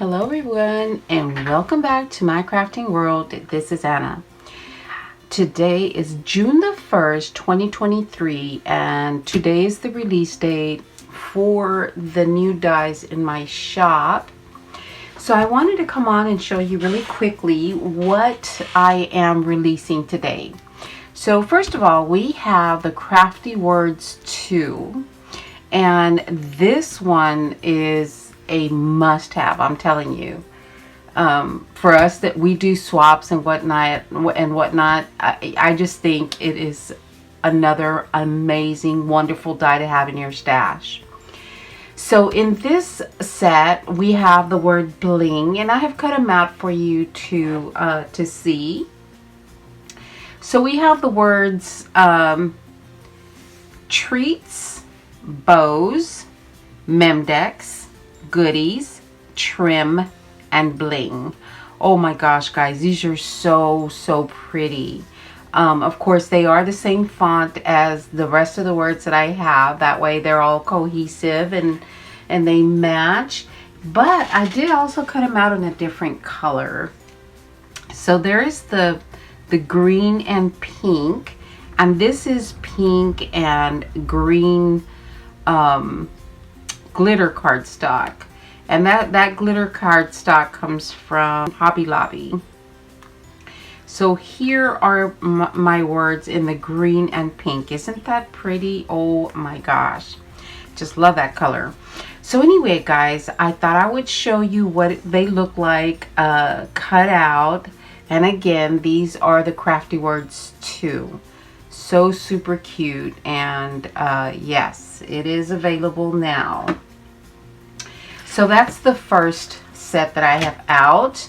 Hello everyone and welcome back to my crafting world. This is Anna. Today is June the 1st, 2023, and today is the release date for the new dies in my shop. So I wanted to come on and show you really quickly what I am releasing today. So first of all, we have the Crafty Words 2, and this one is a must-have, I'm telling you. For us that we do swaps and whatnot, I just think it is another amazing, wonderful die to have in your stash. So in this set, we have the word bling, and I have cut them out for you to see. So we have the words treats, bows, memdex, goodies, trim, and bling. Oh my gosh, guys, these are so pretty. Of course, they are the same font as the rest of the words that I have. That way they're all cohesive and they match. But I did also cut them out in a different color. So there is the green and pink, and this is pink and green glitter cardstock. And that glitter cardstock comes from Hobby Lobby. So here are my words in the green and pink. Isn't that pretty? Oh my gosh. Just love that color. So anyway, guys, I thought I would show you what they look like cut out. And again, these are the Crafty Words 2. So super cute. And yes, it is available now. So that's the first set that I have out.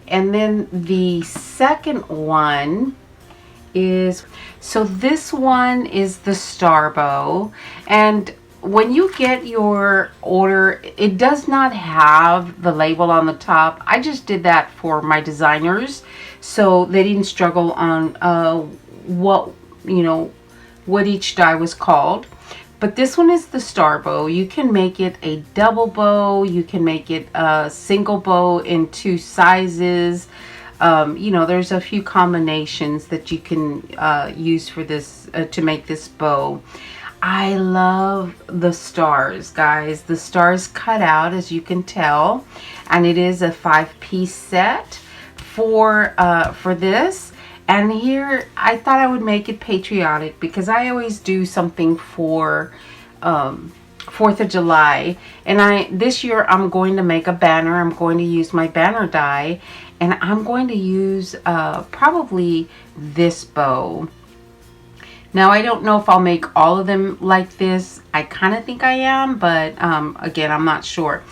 And then the second one is, so this one is the Starbo. And when you get your order, it does not have the label on the top. I just did that for my designers, so they didn't struggle on what each die was called. But this one is the Starbo. You can make it a double bow. You can make it a single bow in 2 sizes. There's a few combinations that you can use for this to make this bow. I love the stars, guys. The stars cut out, as you can tell, and it is a 5-piece set for this. And here, I thought I would make it patriotic because I always do something for 4th of July. And this year, I'm going to make a banner. I'm going to use my banner die. And I'm going to use probably this bow. Now, I don't know if I'll make all of them like this. I kind of think I am, but again, I'm not sure.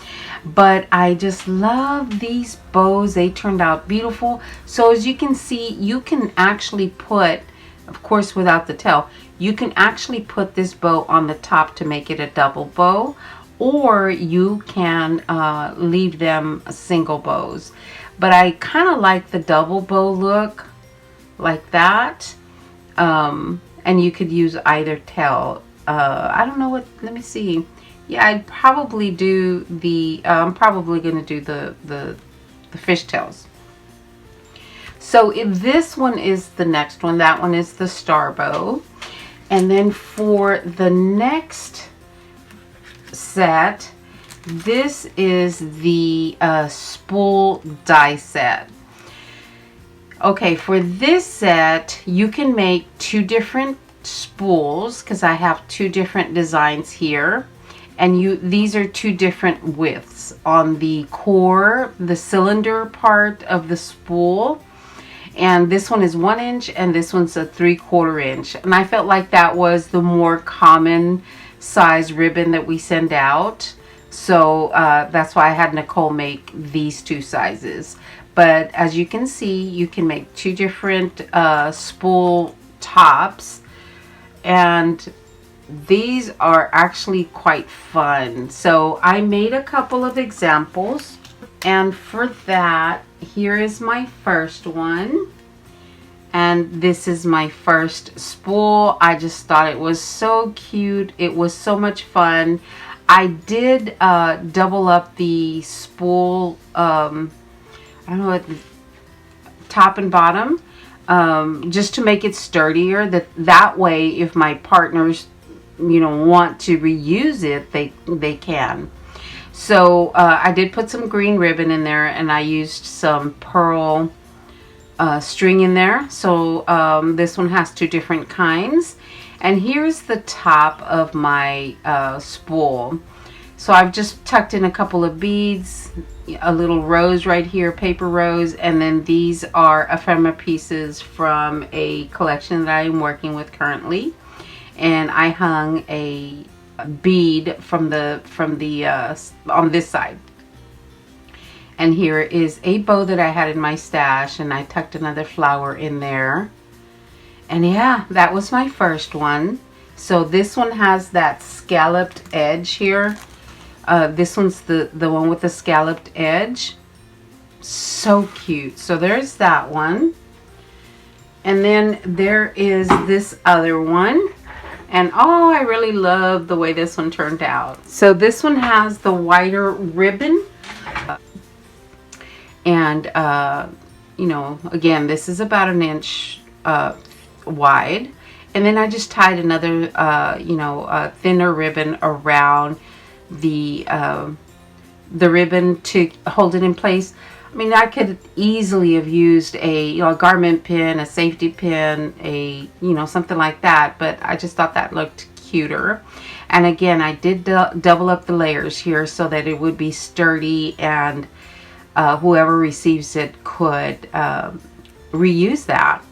But I just love these bows. They turned out beautiful. So as you can see, you can actually put, of course without the tail, you can actually put this bow on the top to make it a double bow, or you can leave them single bows. But I kind of like the double bow look like that. And you could use either tail. I don't know what, let me see. Yeah, I'd probably do the, I'm probably going to do the fishtails. So if this one is the next one, that one is the Starbo. And then for the next set, this is the spool die set. Okay, for this set, you can make 2 different spools because I have 2 different designs here. And these are 2 different widths on the core, the cylinder part of the spool. And this one is 1 inch and this one's a 3/4 inch. And I felt like that was the more common size ribbon that we send out. So that's why I had Nicole make these 2 sizes. But as you can see, you can make 2 different spool tops. And these are actually quite fun. So I made a couple of examples. And for that, here is my first one. And this is my first spool. I just thought it was so cute. It was so much fun. I did double up the spool, I don't know what, top and bottom, just to make it sturdier. That way, if my partners, want to reuse it, they can. So I did put some green ribbon in there, and I used some pearl string in there. So this one has 2 different kinds. And here's the top of my spool. So I've just tucked in a couple of beads, a little rose right here, paper rose, and then these are ephemera pieces from a collection that I am working with currently. And I hung a bead from the on this side. And here is a bow that I had in my stash, and I tucked another flower in there. And yeah, that was my first one. So this one has that scalloped edge here. This one's the one with the scalloped edge. So cute. So there's that one. And then there is this other one. And oh, I really love the way this one turned out. So this one has the wider ribbon. And, again, this is about 1 inch wide. And then I just tied another, thinner ribbon around the ribbon to hold it in place. I mean, I could easily have used a garment pin, a safety pin, something like that, but I just thought that looked cuter. And again, I did double up the layers here so that it would be sturdy, and whoever receives it could reuse that.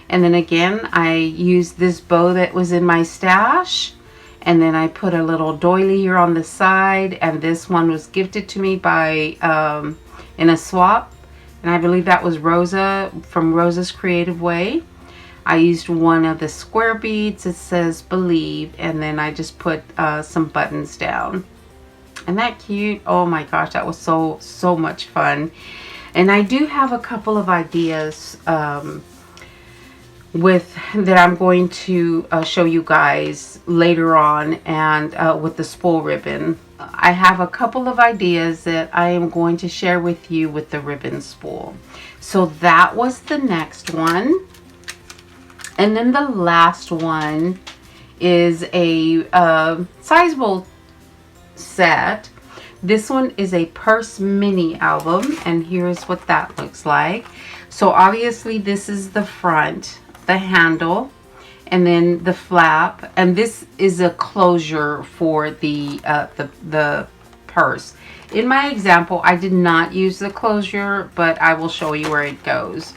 And then again, I used this bow that was in my stash, and then I put a little doily here on the side, and this one was gifted to me by in a swap, and I believe that was Rosa from Rosa's Creative Way. I used one of the square beads. It says Believe, and then I just put some buttons down. Isn't that cute? Oh my gosh, that was so much fun. And I do have a couple of ideas that I'm going to show you guys later on, and with the spool ribbon. I have a couple of ideas that I am going to share with you with the ribbon spool. So that was the next one. And then the last one is a sizable set. This one is a purse mini album, and here's what that looks like. So obviously this is the front, the handle, and then the flap, and this is a closure for the purse. In my example, I did not use the closure, but I will show you where it goes.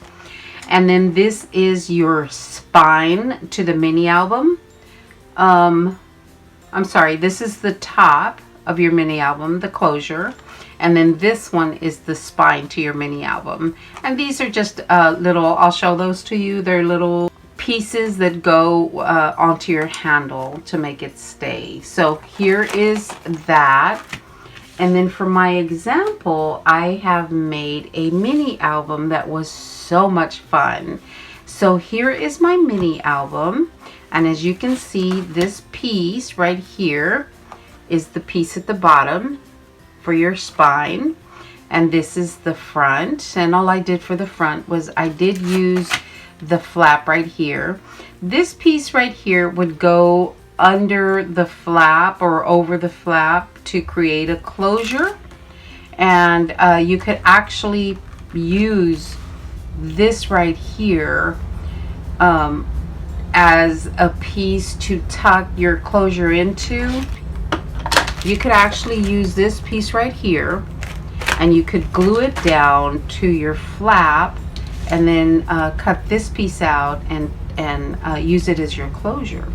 And then this is your spine to the mini album. I'm sorry, this is the top of your mini album, the closure, and then this one is the spine to your mini album. And these are just little, I'll show those to you, they're little pieces that go onto your handle to make it stay. So here is that. And then for my example, I have made a mini album that was so much fun. So here is my mini album, and as you can see, this piece right here is the piece at the bottom for your spine, and this is the front. And all I did for the front was I did use the flap right here. This piece right here would go under the flap or over the flap to create a closure, and you could actually use this right here as a piece to tuck your closure into. You could actually use this piece right here, and you could glue it down to your flap, and then cut this piece out and use it as your closure.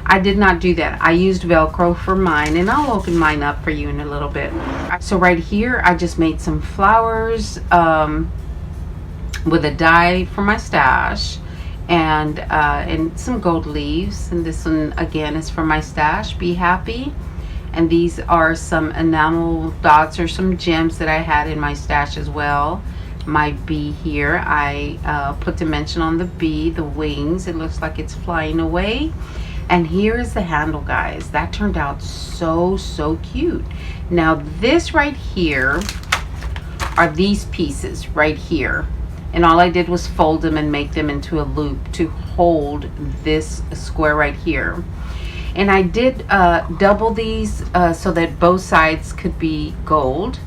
I did not do that. I used Velcro for mine, and I'll open mine up for you in a little bit. So right here, I just made some flowers with a die for my stash, and some gold leaves. And this one again is for my stash, Be Happy. And these are some enamel dots or some gems that I had in my stash as well. My bee here, I put dimension on the bee, the wings. It looks like it's flying away. And here is the handle, guys. That turned out so cute. Now this right here are these pieces right here. And all I did was fold them and make them into a loop to hold this square right here. And I did double these so that both sides could be gold.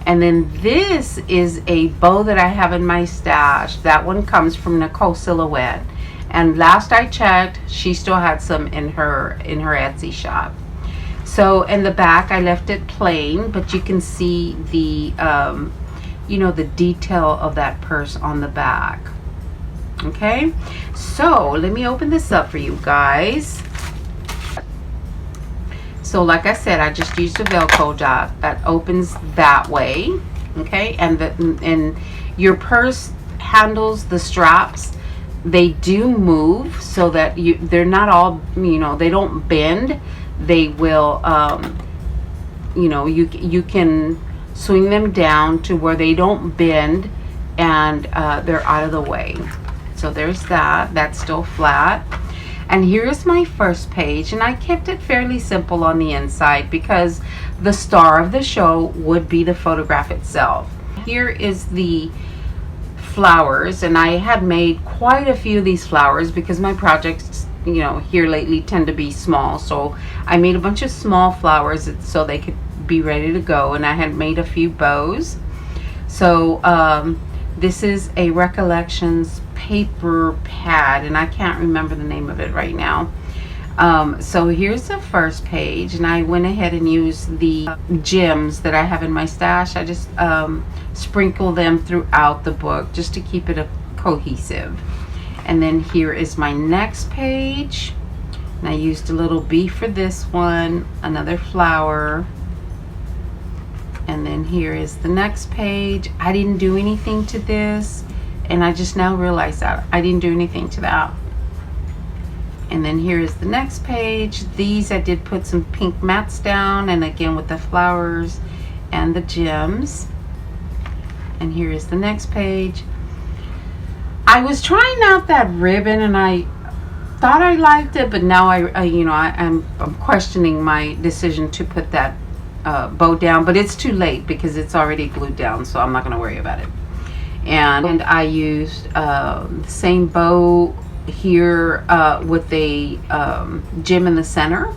And then this is a bow that I have in my stash. That one comes from Nicole Silhouette. And last I checked, she still had some in her Etsy shop. So in the back, I left it plain, but you can see the, you know, the detail of that purse on the back. Okay, so let me open this up for you guys. So like I said, I just used a Velcro dot that opens that way. Okay, and your purse handles, the straps, they do move so that they're not all, you know, they don't bend. They will, you know, you can swing them down to where they don't bend, and they're out of the way. So there's that. That's still flat. And here's my first page, and I kept it fairly simple on the inside because the star of the show would be the photograph itself. Here is the flowers, and I had made quite a few of these flowers because my projects, you know, here lately tend to be small. So I made a bunch of small flowers so they could be ready to go, and I had made a few bows. So this is a Recollections paper pad, and I can't remember the name of it right now. So here's the first page, and I went ahead and used the gems that I have in my stash. I just sprinkle them throughout the book just to keep it cohesive. And then here is my next page, and I used a little bee for this one, another flower. And then here is the next page. I didn't do anything to this, and I just now realized that I didn't do anything to that. And then here is the next page. These I did put some pink mats down, and again with the flowers and the gems. And here is the next page. I was trying out that ribbon, and I thought I liked it, but now I'm questioning my decision to put that bow down, but it's too late because it's already glued down, so I'm not going to worry about it. And I used the same bow here with a gem in the center.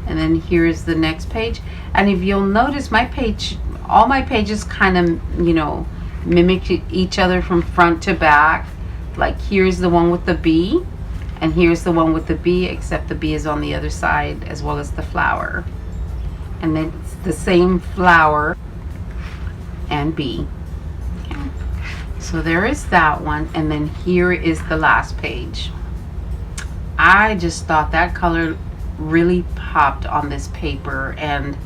And then here's the next page. And if you'll notice, my page, all my pages kind of, you know, mimic each other from front to back. Like here's the one with the bee, and here's the one with the bee, except the bee is on the other side as well as the flower. And then it's the same flower and bee. Okay. So there is that one, and then here is the last page. I just thought that color really popped on this paper, and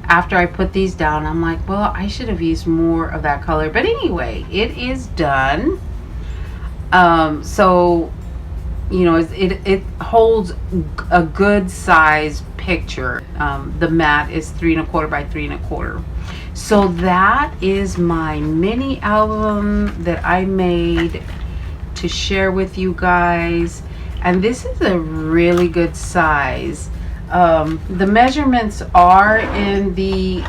after I put these down, I'm like, well, I should have used more of that color. But anyway, it is done. So, you know, it holds a good size picture. The mat is 3 1/4 by 3 1/4. So that is my mini album that I made to share with you guys, and this is a really good size. The measurements are in the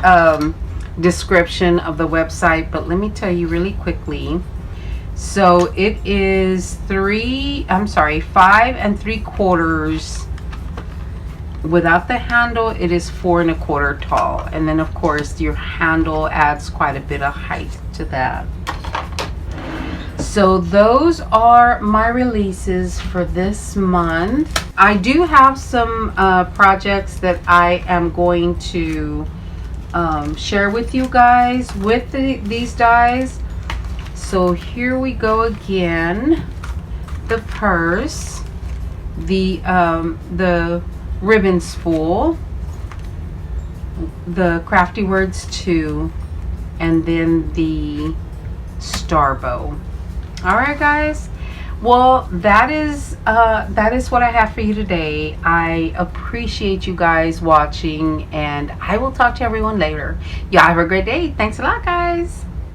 description of the website, but let me tell you really quickly. So it is 5 3/4. Without the handle, it is 4 1/4 tall, and then of course your handle adds quite a bit of height to that. So those are my releases for this month. I do have some projects that I am going to share with you guys with these dies. So here we go again. The purse, the ribbon spool, the Crafty Words 2, and then the Starbo. All right, guys. Well, that is what I have for you today. I appreciate you guys watching, and I will talk to everyone later. Y'all have a great day. Thanks a lot, guys.